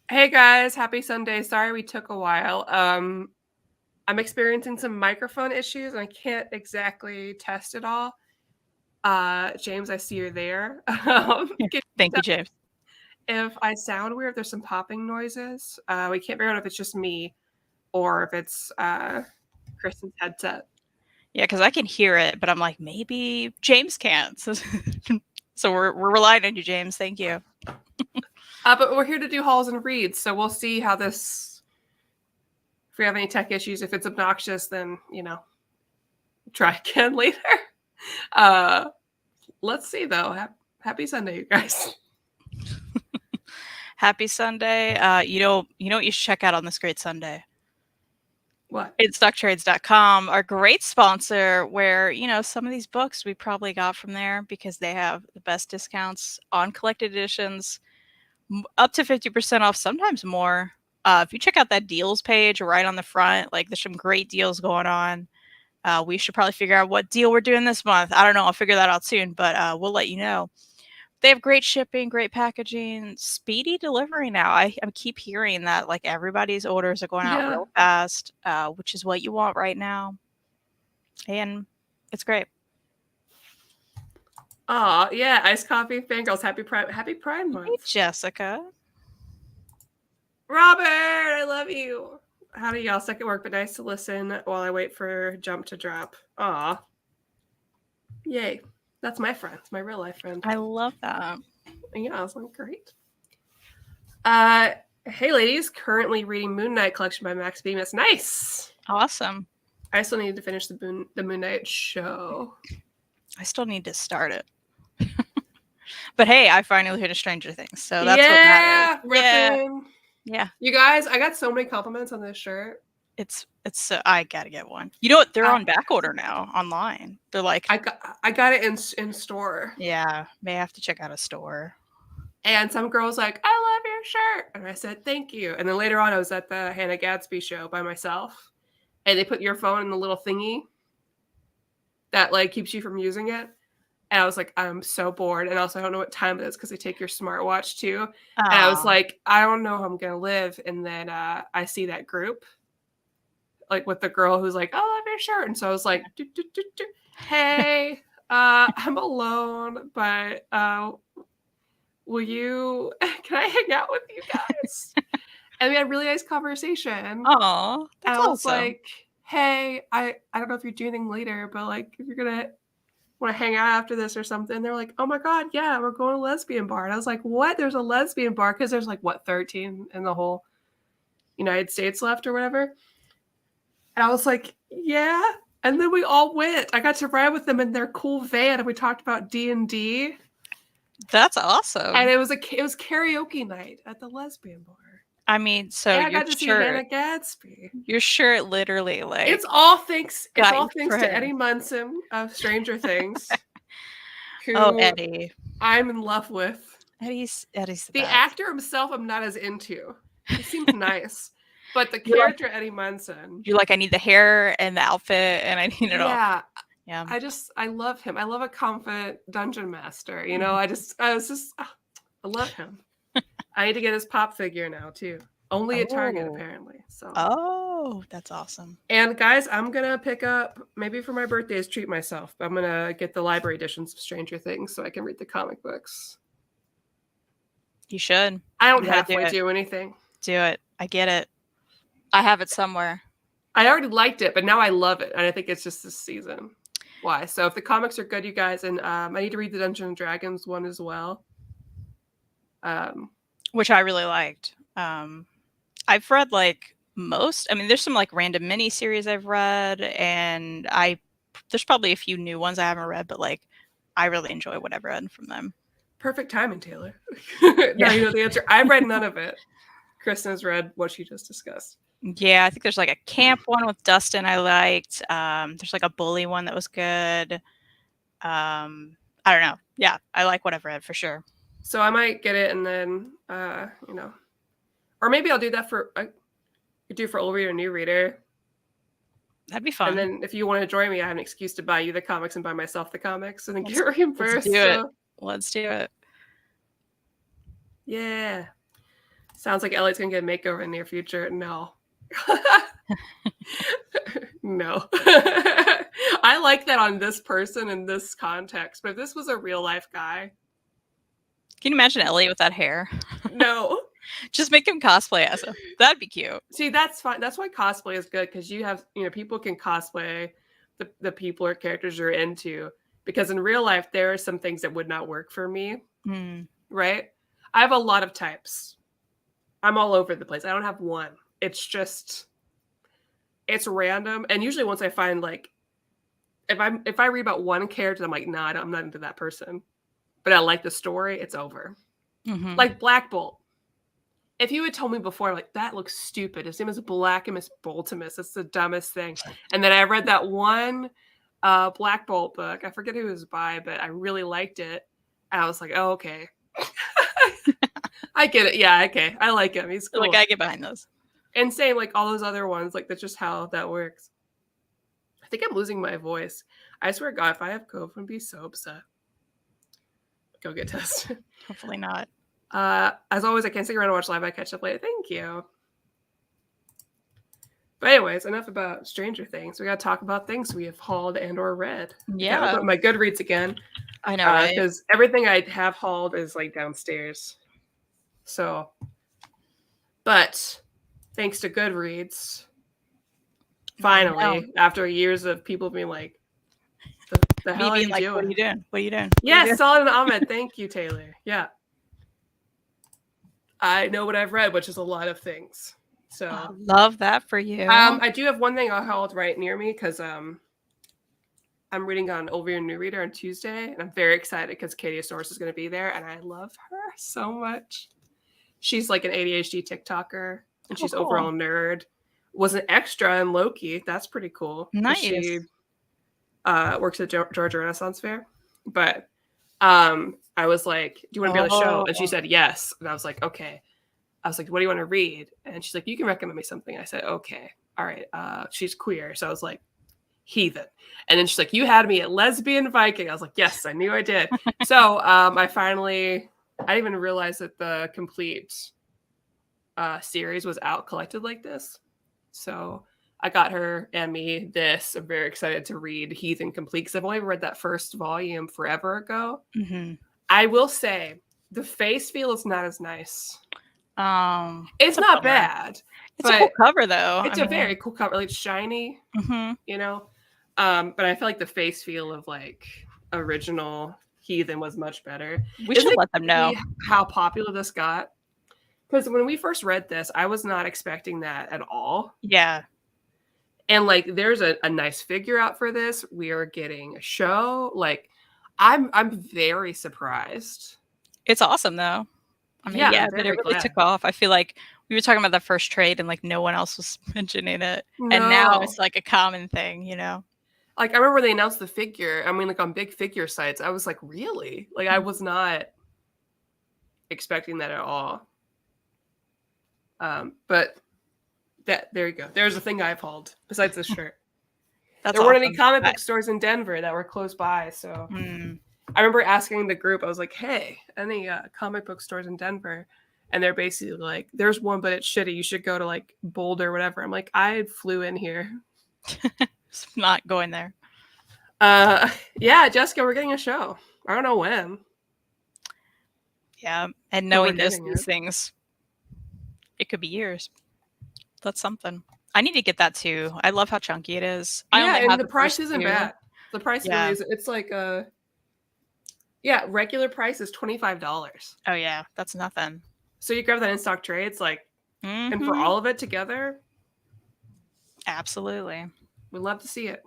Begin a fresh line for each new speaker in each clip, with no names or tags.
Hey guys, happy Sunday. Sorry we took a while. I'm experiencing some microphone issues and I can't exactly test it all. James, I see you're there. Can you
Thank
tell
you, James.
if I sound weird, if there's some popping noises? We can't figure out if it's just me or if it's Kristen's headset.
Yeah, because I can hear it, but I'm like, maybe James can't. So we're relying on you, James. Thank you.
But we're here to do hauls and reads, so we'll see how this. If we have any tech issues, if it's obnoxious, then try again later. Uh, let's see though. Happy Sunday, you guys.
Happy Sunday. You know what you should check out on this great Sunday?
What?
InStockTrades.com, our great sponsor, where, some of these books we probably got from there because they have the best discounts on collected editions, up to 50% off, sometimes more. If you check out that deals page right on the front, like there's some great deals going on. We should probably figure out what deal we're doing this month. I don't know. I'll figure that out soon, but we'll let you know. They have great shipping, great packaging, speedy delivery now. I keep hearing that like everybody's orders are going out
Yeah.
real fast, which is what you want right now. And it's great.
Oh, yeah. Iced coffee, fangirls. Happy Pride
Hey,
Month.
Jessica.
Robert, I love you. How do y'all suck at work, but nice to listen while I wait for Jump to drop. Aw. Yay. That's my friend. It's my real life friend.
I love that.
Yeah, I was like, great. Hey ladies, currently reading Moon Knight collection by Max Bemis. Nice.
Awesome.
I still need to finish the Moon Knight show.
I still need to start it. But hey, I finally finished Stranger Things, so that's what matters.
Ripping.
Yeah.
You guys, I got so many compliments on this shirt.
It's I gotta get one. You know what? They're on back order now online. They're like,
I got it in store.
yeah, may have to check out a store.
And some girl's like, I love your shirt. And I said, thank you. And then later on, I was at the Hannah Gadsby show by myself. And they put your phone in the little thingy that like keeps you from using it. And I was like, I'm so bored. And also, I don't know what time it is because they take your smartwatch too. And I was like, I don't know how I'm going to live. And then I see that group, like with the girl who's like, I love your shirt. And so I was like, hey, I'm alone, but will you, can I hang out with you guys? And we had a really nice conversation.
Oh, that's
and I was
awesome.
like, hey, I don't know if you're doing anything later, but like if you're gonna want to hang out after this or something. They're like, oh my God, yeah, we're going to a lesbian bar. And I was like, what? There's a lesbian bar? Because there's like, what, 13 in the whole United States left or whatever. And I was like, yeah. And then we all went. I got to ride with them in their cool van and we talked about D&D.
That's awesome.
And it was karaoke night at the lesbian bar.
I mean, so
and I got to see Hannah Gadsby.
Your shirt literally like
it's all thanks to Eddie Munson of Stranger Things.
Who Eddie.
I'm in love with.
Eddie's
the actor himself I'm not as into. He seems nice. But the character Eddie Munson.
You're like, I need the hair and the outfit and I need it all.
Yeah. I love him. I love a confident dungeon master. You know, I love him. I need to get his pop figure now too. Only at Target apparently. So.
Oh, that's awesome.
And guys, I'm gonna pick up maybe for my birthdays treat myself. But I'm gonna get the library editions of Stranger Things so I can read the comic books.
You should.
I don't halfway do anything.
Do it. I get it. I have it somewhere.
I already liked it, but now I love it, and I think it's just this season. Why? So if the comics are good, you guys, and I need to read the Dungeons and Dragons one as well.
Which I really liked. I've read like most. I mean, there's some like random mini series I've read, and there's probably a few new ones I haven't read, but like I really enjoy what I've read from them.
Perfect timing, Taylor. Now you know the answer. I've read none of it. Kristan has read what she just discussed.
Yeah, I think there's like a camp one with Dustin I liked. There's like a bully one that was good. I don't know. Yeah, I like what I've read for sure.
So I might get it and then, or maybe I'll do that for old reader, new reader.
That'd be fun.
And then if you want to join me, I have an excuse to buy you the comics and buy myself the comics and then get reimbursed.
Let's do it.
Yeah. Sounds like Elliot's gonna get a makeover in the near future. No. No. I like that on this person in this context, but if this was a real life guy,
Can you imagine Elliot with that hair?
no.
Just make him cosplay as him. That'd be cute.
See, that's fine. That's why cosplay is good because you have, people can cosplay the people or characters you're into. Because in real life, there are some things that would not work for me, right? I have a lot of types. I'm all over the place. I don't have one. It's just, it's random. And usually once I find like, if I read about one character, I'm like, nah, I'm not into that person. But I like the story, it's over. Like Black Bolt. If you had told me before, like, that looks stupid. His name is Blackimus Boltimus. It's the dumbest thing. And then I read that one Black Bolt book. I forget who it was by, but I really liked it. And I was like, oh, okay. I get it. Yeah, okay. I like him. He's cool.
Like, I get behind those.
And same, like, all those other ones. Like, that's just how that works. I think I'm losing my voice. I swear to God, if I have COVID, I'd be so upset. Go get tested.
Hopefully not.
As always, I can't stick around to watch live. I catch up later. Thank you. But anyways, enough about Stranger Things. We got to talk about things we have hauled and or read.
Yeah.
I'll put my Goodreads again.
I know, right?
Because everything I have hauled is like downstairs. So, but thanks to Goodreads, finally, after years of people being like, the hell are you doing?
What are you doing? What are you doing?
Yeah, Solid and Ahmed. Thank you, Taylor. Yeah. I know what I've read, which is a lot of things. So
love that for you.
I do have one thing I held right near me because I'm reading on Over Your New Reader on Tuesday, and I'm very excited because Katie Source is going to be there, and I love her so much. She's like an ADHD TikToker, and she's overall nerd. Was an extra in Loki. That's pretty cool.
Nice.
She works at Georgia Renaissance Fair, but I was like, do you want to be on the show? And she said yes. And I was like, okay. I was like, what do you want to read? And she's like, you can recommend me something. I said, okay. All right. She's queer. So I was like, Heathen. And then she's like, you had me at Lesbian Viking. I was like, yes, I knew I did. So I didn't even realize that the complete series was out collected like this. So I got her and me this. I'm very excited to read Heathen complete because I've only read that first volume forever ago. I will say the face feel is not as nice. It's not bad.
It's a cool cover though.
It's a very cool cover. Like shiny, you know. But I feel like the face feel of like original Heathen was much better.
We should let them know
how popular this got. Because when we first read this, I was not expecting that at all.
Yeah.
And like there's a nice figure out for this. We are getting a show. Like I'm very surprised.
It's awesome though. I mean, yeah, but it really took off. I feel like we were talking about the first trade and like no one else was mentioning it. No. And now it's like a common thing, you know?
Like I remember when they announced the figure. I mean, like on big figure sites, I was like, really? Like I was not expecting that at all. But there you go. There's a thing I've hauled besides this shirt. There weren't any comic book stores in Denver that were close by, so I remember asking the group. I was like, "Hey, any comic book stores in Denver?" And they're basically like, "There's one, but it's shitty. You should go to like Boulder or whatever." I'm like, "I flew in here.
Not going there."
Yeah, Jessica, we're getting a show. I don't know when.
Yeah, and knowing these things, it could be years. That's something. I need to get that too. I love how chunky it is.
And the price isn't bad. The price really is. It's like regular price is $25.
Oh yeah, that's nothing.
So you grab that in stock tray. It's like, and for all of it together,
absolutely,
we'd love to see it.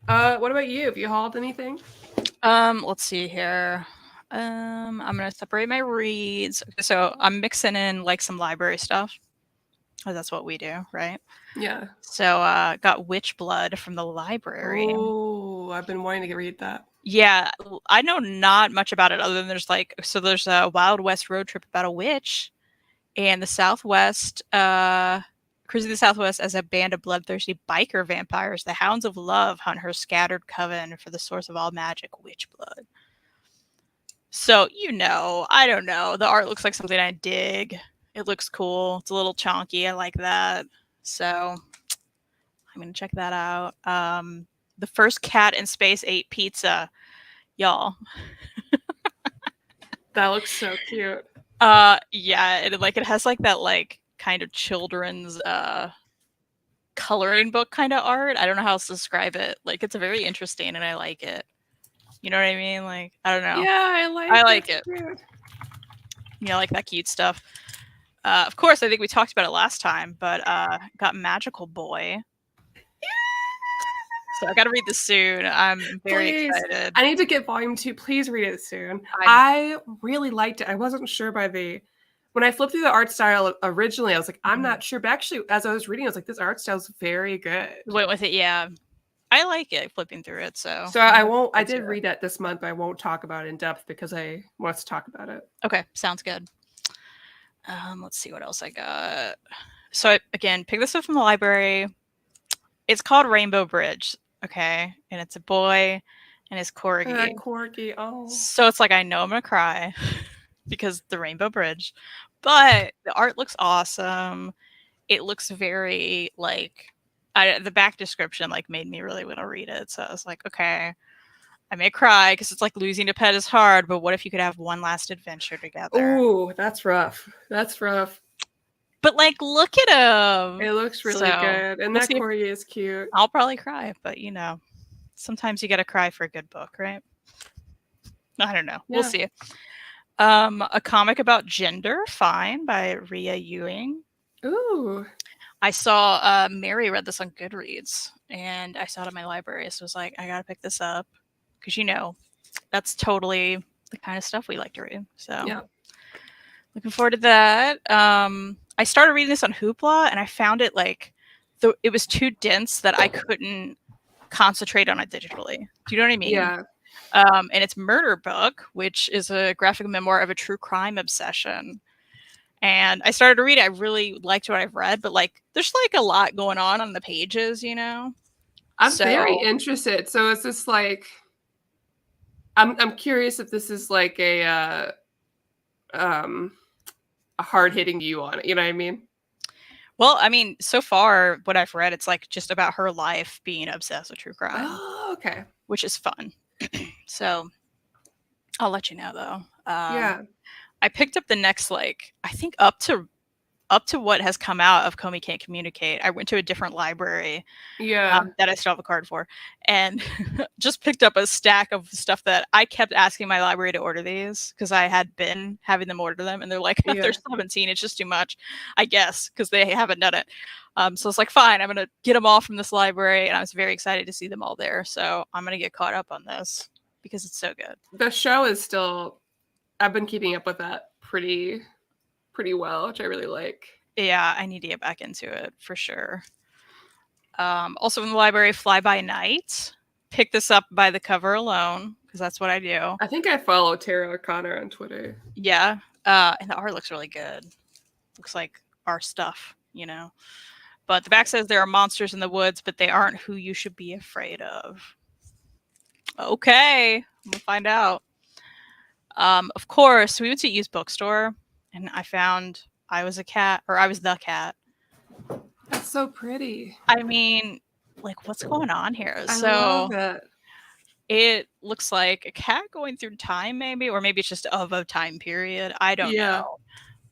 What about you? Have you hauled anything?
Let's see here. I'm gonna separate my reads. So I'm mixing in like some library stuff. Oh, that's what we do, right?
Yeah. So
got Witch Blood from the library.
Oh, I've been wanting to read that.
Yeah, I know not much about it other than there's a Wild West road trip about a witch and the Southwest, cruising the Southwest as a band of bloodthirsty biker vampires. The Hounds of Love hunt her scattered coven for the source of all magic, Witch Blood. So, I don't know. The art looks like something I dig. It looks cool. It's a little chonky. I like that. So, I'm going to check that out. The first cat in space ate pizza. Y'all.
That looks so cute.
Yeah, it has like that like kind of children's coloring book kind of art. I don't know how else to describe it. Like it's very interesting and I like it. You know what I mean? Like, I don't know.
Yeah,
I like it.
Cute.
Like that cute stuff. Of course, I think we talked about it last time, but got Magical Boy. So I got to read this soon. I'm very excited.
I need to get volume 2. Please read it soon. I really liked it. I wasn't sure when I flipped through the art style originally, I was like, I'm not sure. But actually, as I was reading, I was like, this art style is very good.
Went with it, yeah. I like it flipping through it. So
I did read that this month, but I won't talk about it in depth because I want to talk about it.
Okay, sounds good. Let's see what else I got. So I, again, pick this up from the library. It's called Rainbow Bridge, okay? And it's a boy and his corgi.
Corgi, oh.
So it's like, I know I'm going to cry because the Rainbow Bridge. But the art looks awesome. It looks very, like, the back description, like, made me really want to read it. So I was like, okay, I may cry because it's like losing a pet is hard, but what if you could have one last adventure together?
Ooh, that's rough. That's rough.
But like, look at him.
It looks really good. And that corgi is cute.
I'll probably cry, but sometimes you got to cry for a good book, right? I don't know. Yeah. We'll see. A comic about gender, Fine, by Rhea Ewing.
Ooh.
I saw Mary read this on Goodreads, and I saw it in my library, so I was like, I got to pick this up. Because, that's totally the kind of stuff we like to read. So, yeah. Looking forward to that. I started reading this on Hoopla, and I found it it was too dense that I couldn't concentrate on it digitally. Do you know what I mean?
Yeah.
And it's Murder Book, which is a graphic memoir of a true crime obsession. And I started to read it. I really liked what I've read, but there's a lot going on the pages,
I'm very interested. So is this I'm curious if this is a hard-hitting view on it. You know what I mean?
Well, I mean, so far, what I've read, it's just about her life being obsessed with true crime.
Oh, okay.
Which is fun. So I'll let you know, though.
Yeah.
I picked up the next, I think up to what has come out of Comey Can't Communicate. I went to a different library that I still have a card for, and just picked up a stack of stuff that I kept asking my library to order these because I had been having them order them, and they're like, they're 17, it's just too much, I guess, because they haven't done it. So it's fine, I'm going to get them all from this library, and I was very excited to see them all there. So I'm going to get caught up on this because it's so good.
The show is still, I've been keeping up with that pretty well, which I really like.
Yeah, I need to get back into it for sure. Also from the library, Fly By Night. Pick this up by the cover alone, because that's what I do.
I think I follow Tara O'Connor on Twitter.
Yeah, and the art looks really good. Looks like our stuff, But the back says there are monsters in the woods, but they aren't who you should be afraid of. Okay, we'll find out. Of course, we went to used bookstore, and I found I Was the Cat.
That's so pretty.
I mean, what's going on here?
I love it.
It looks like a cat going through time, maybe, or maybe it's just of a time period. I don't know.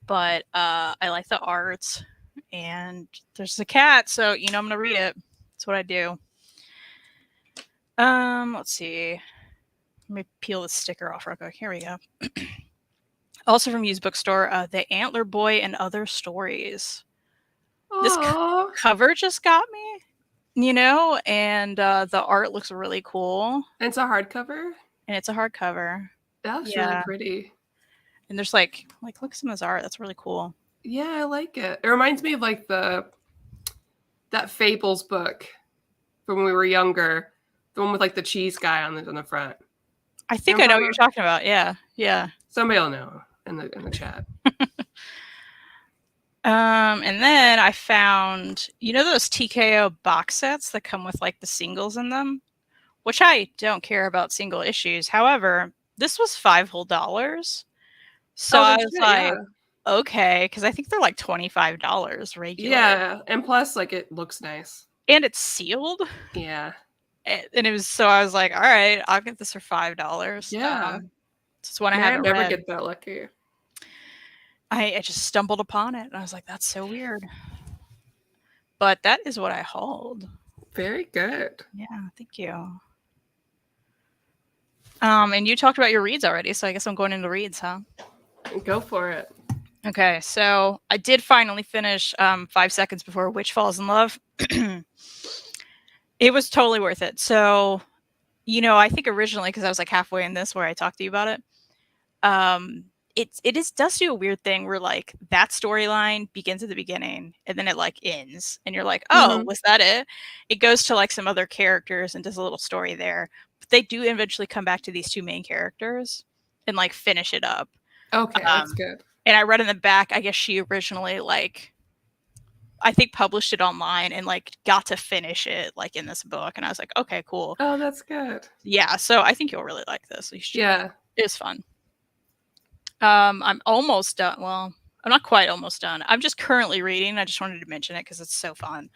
But I like the art, and there's a cat, so I'm gonna read it. That's what I do. Let's see. Let me peel the sticker off real quick. Here we go. Also from used bookstore, The Antler Boy and Other Stories. Aww. This cover just got me, and the art looks really cool.
And it's a hardcover?
And it's a hardcover.
That's really pretty.
And there's look at some of this art. That's really cool.
Yeah, I like it. It reminds me of that Fables book from when we were younger. The one with the cheese guy on the front.
I think I know what you're talking about. Yeah. Yeah.
Somebody will know in the chat.
And then I found, those TKO box sets that come with the singles in them, which I don't care about single issues. However, This was $5 whole. So
Oh,
I
then
was
shit,
like,
yeah.
okay, because I think they're like $25 regular.
Yeah, and plus, like, it looks nice.
And it's sealed.
Yeah.
And it was, so I was like, all right, I'll get this for $5.
Yeah.
It's one I
Man, I
haven't
never
read.
get that lucky.
I just stumbled upon it and I was like, that's so weird. But that is what I hauled.
Very good.
Yeah, thank you. And you talked about your reads already, so I guess I'm going into reads, huh?
Go for it.
Okay, so I did finally finish 5 Seconds Before a Witch Falls in Love. It was totally worth it. So, I think originally, because I was like halfway in this where I talked to you about it, does do a weird thing where like that storyline begins at the beginning and then it like ends and you're like, oh,
Mhm.
was that it? It goes to like some other characters and does a little story there. But they do eventually come back to these two main characters and like finish it up.
Okay, that's
Um,
good.
and I read in the back, I guess she originally like I think published it online and like got to finish it like in this book. And I was like, okay, cool.
Oh, that's good.
Yeah, so I think you'll really like this. You should check it out.
Yeah.
It was fun. I'm almost done. Well, I'm not quite almost done. I'm just currently reading. I just wanted to mention it because it's so fun.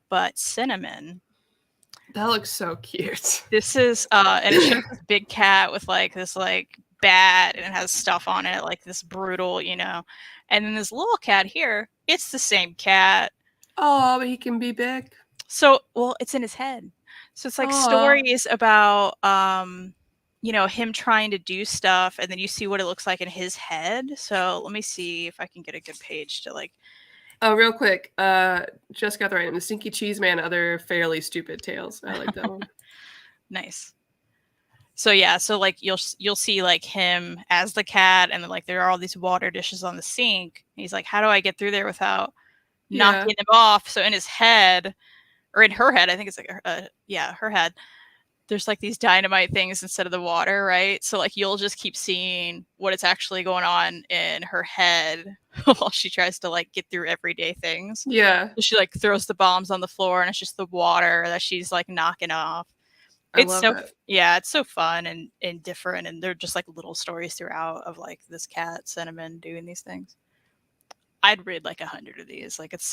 But Cinnamon.
That looks so cute.
This is and it shows this big cat with like this like bat and it has stuff on it, like this brutal, And then this little cat here, it's the same cat.
Oh, but he can be big.
So, well, it's in his head. So it's like
Aw.
stories about him trying to do stuff and then you see what it looks like in his head. So let me see if I can get a good page to like
Oh, real quick. Just got the right name. The Stinky Cheese Man, Other Fairly Stupid Tales. I like that one.
nice. So yeah, so like you'll see like him as the cat and then like there are all these water dishes on the sink. And he's like, how do I get through there without
Yeah.
knocking him off? So in his head or in her head, I think it's like her head. There's like these dynamite things instead of the water, right? So like you'll just keep seeing what is actually going on in her head while she tries to like get through everyday things.
Yeah.
So she like throws the bombs on the floor and it's just the water that she's like knocking off.
I love it.
It's so fun and different and they're just like little stories throughout of like this cat Cinnamon doing these things. I'd read like 100 of these. Like it's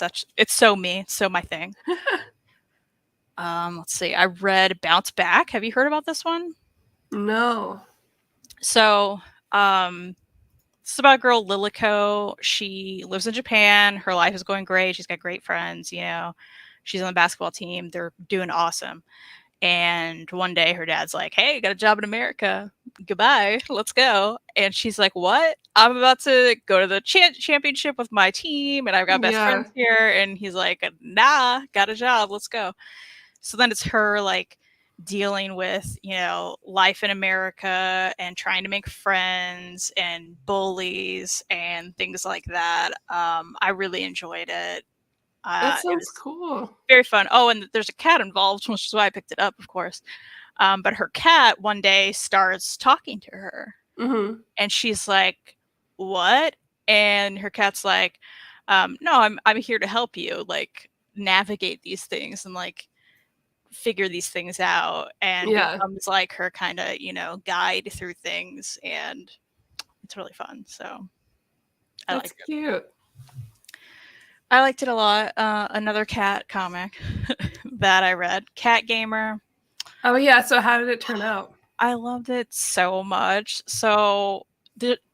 so me, it's so my thing. Let's see. I read Bounce Back. Have you heard about this one?
No.
So, it's about a girl, Lilico. She lives in Japan. Her life is going great. She's got great friends, She's on the basketball team. They're doing awesome. And one day her dad's like, hey, got a job in America. Goodbye. Let's go. And she's like, what? I'm about to go to the championship with my team and I've got best
Yeah.
friends here. And he's like, nah, got a job. Let's go. So then it's her like dealing with, life in America and trying to make friends and bullies and things like that. I really enjoyed it.
That
It
sounds
was
cool.
very fun. Oh, and there's a cat involved, which is why I picked it up, of course. But her cat one day starts talking to her,
Mm-hmm.
and she's like, "What?" And her cat's like, "No, I'm here to help you, like navigate these things and like figure these things out," and
Yeah.
becomes like her kind of guide through things, and it's really fun. So I
That's
liked it.
cute.
I liked it a lot. Another cat comic that I read, Cat Gamer.
Oh, yeah. So how did it turn out?
I loved it so much. So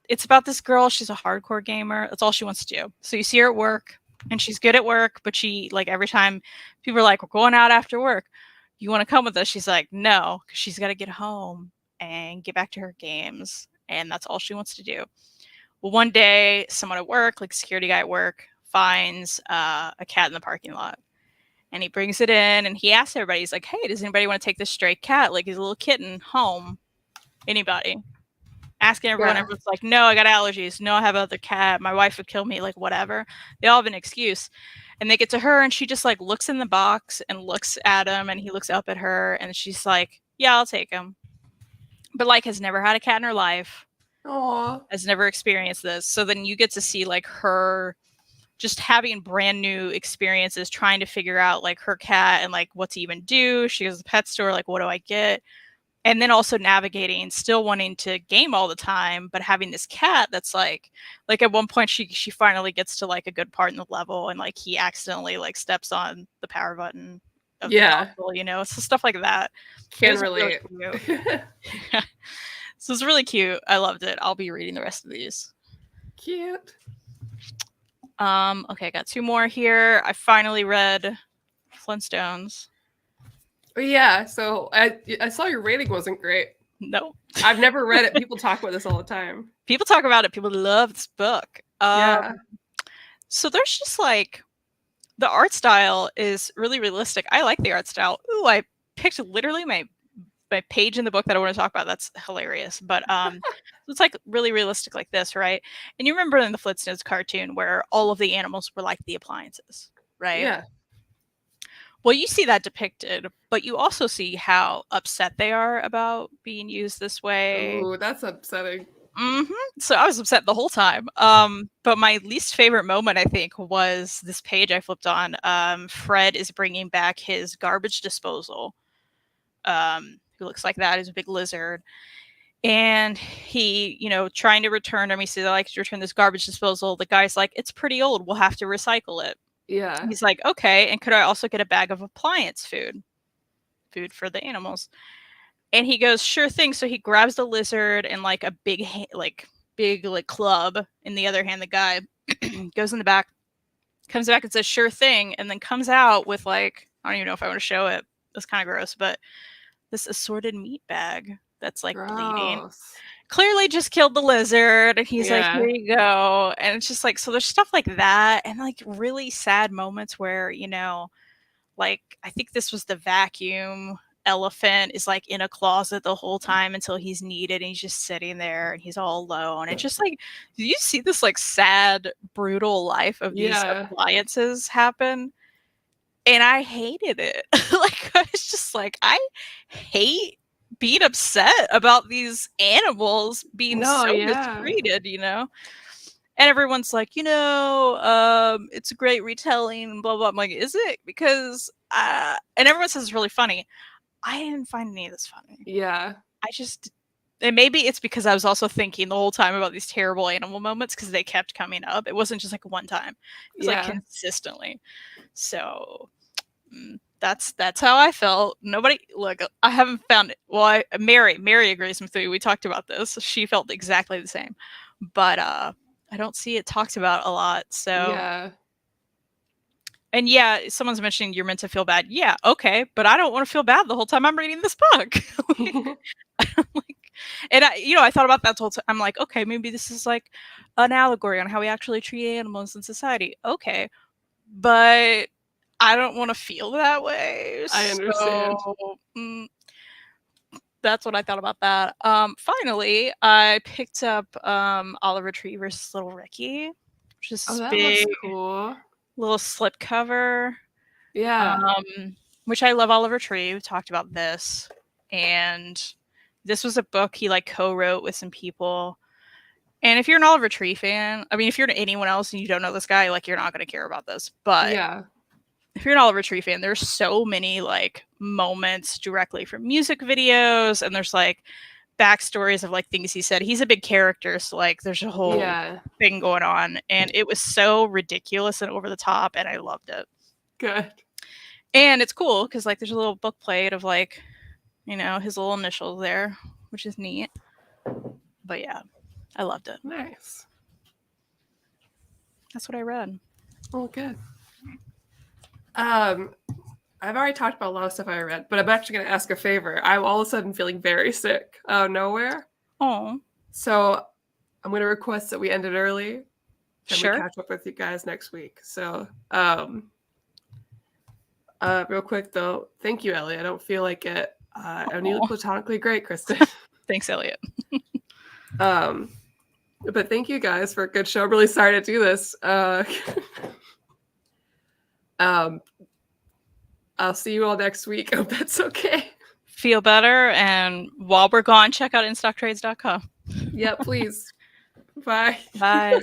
it's about this girl. She's a hardcore gamer. That's all she wants to do. So you see her at work, and she's good at work, but she like every time people are like, "We're going out after work. You want to come with us?" She's like, "No," because she's got to get home and get back to her games, and that's all she wants to do. Well, one day, someone at work, like a security guy at work, finds a cat in the parking lot. And he brings it in and he asks everybody, he's like, hey, does anybody want to take this stray cat, like his little kitten, home? Anybody? Asking everyone,
Yeah.
everyone's like, no, I got allergies. No, I have another cat. My wife would kill me, like whatever. They all have an excuse. And they get to her and she just like looks in the box and looks at him and he looks up at her and she's like, yeah, I'll take him. But like has never had a cat in her life,
Aw.
has never experienced this. So then you get to see like her just having brand new experiences, trying to figure out like her cat and like what to even do. She goes to the pet store, like, what do I get? And then also navigating, still wanting to game all the time, but having this cat that's like at one point she finally gets to like a good part in the level, and like he accidentally like steps on the power button of the
Yeah.
console, you know, so stuff like that. It
Can
was really
relate.
cute. So it's really cute. I loved it. I'll be reading the rest of these.
Cute.
Okay, I got 2 more here. I finally read Flintstones.
Yeah, so I saw your rating wasn't great.
No.
I've never read it. People talk about this all the time.
People talk about it. People love this book.
Yeah.
So there's just like the art style is really realistic. I like the art style. Ooh, I picked literally my page in the book that I want to talk about. That's hilarious. But it's like really realistic like this, right? And you remember in the Flintstones cartoon where all of the animals were like the appliances, right?
Yeah.
Well, you see that depicted, but you also see how upset they are about being used this way.
Ooh, that's upsetting.
So I was upset the whole time. But my least favorite moment, I think, was this page I flipped on. Fred is bringing back his garbage disposal. Who looks like that is a big lizard. And he, you know, trying to return him. He says, I like to return this garbage disposal. The guy's like, it's pretty old. We'll have to recycle it.
Yeah.
He's like, okay. And could I also get a bag of appliance food for the animals? And he goes, sure thing. So he grabs the lizard and like a big club. In the other hand, the guy goes in the back, comes back and says, sure thing. And then comes out with like, I don't even know if I want to show it. It's kind of gross, but this assorted meat bag that's like bleeding. Clearly just killed the lizard. And he's like, here you go. And it's just like, so there's stuff like that. And like really sad moments where, you know, like I think this was the vacuum elephant is like in a closet the whole time until he's needed, and he's just sitting there and he's all alone. And just like you see this like sad, brutal life of these appliances happen. And I hated it. Like I was just like, I hate being upset about these animals being mistreated, you know? And everyone's like, you know, it's a great retelling, blah, blah. I'm like, is it? Because, and everyone says it's really funny. I didn't find any of this funny.
Yeah.
And maybe it's because I was also thinking the whole time about these terrible animal moments because they kept coming up. It wasn't just like one time. It was like consistently. So that's how I felt. Nobody, look, I haven't found it. Well, Mary agrees with me. We talked about this. She felt exactly the same. But, I don't see it talked about a lot. So and yeah, someone's mentioning you're meant to feel bad. Yeah, okay, but I don't want to feel bad the whole time I'm reading this book. And I thought about that the whole time. I'm like, okay, maybe this is like an allegory on how we actually treat animals in society. Okay, but I don't want to feel that way.
I understand.
So, that's what I thought about that. Finally, I picked up Oliver Tree versus Little Ricky, which is this big,
cool
little slipcover.
Yeah.
Which I love Oliver Tree. We've talked about this. And this was a book he like co-wrote with some people. And if you're an Oliver Tree fan, I mean, if you're anyone else and you don't know this guy, like you're not going to care about this. But if you're an Oliver Tree fan, there's so many like moments directly from music videos, and there's like backstories of like things he said. He's a big character, so like there's a whole thing going on, and it was so ridiculous and over the top, and I loved it.
Good.
And it's cool because like there's a little book plate of like, you know, his little initials there, which is neat. But yeah, I loved it.
Nice.
That's what I read.
Oh, good. I've already talked about a lot of stuff I read, but I'm actually going to ask a favor. I'm all of a sudden feeling very sick out of nowhere.
Oh.
So I'm going to request that we end it early. And
Sure.
we catch up with you guys next week. So, real quick though, thank you, Ellie. I don't feel like it. And you look platonically great, Kristan.
Thanks, Elliot.
But thank you guys for a good show. I'm really sorry to do this. I'll see you all next week. I hope that's okay.
Feel better. And while we're gone, check out instocktrades.com.
Yeah, please. Bye.
Bye.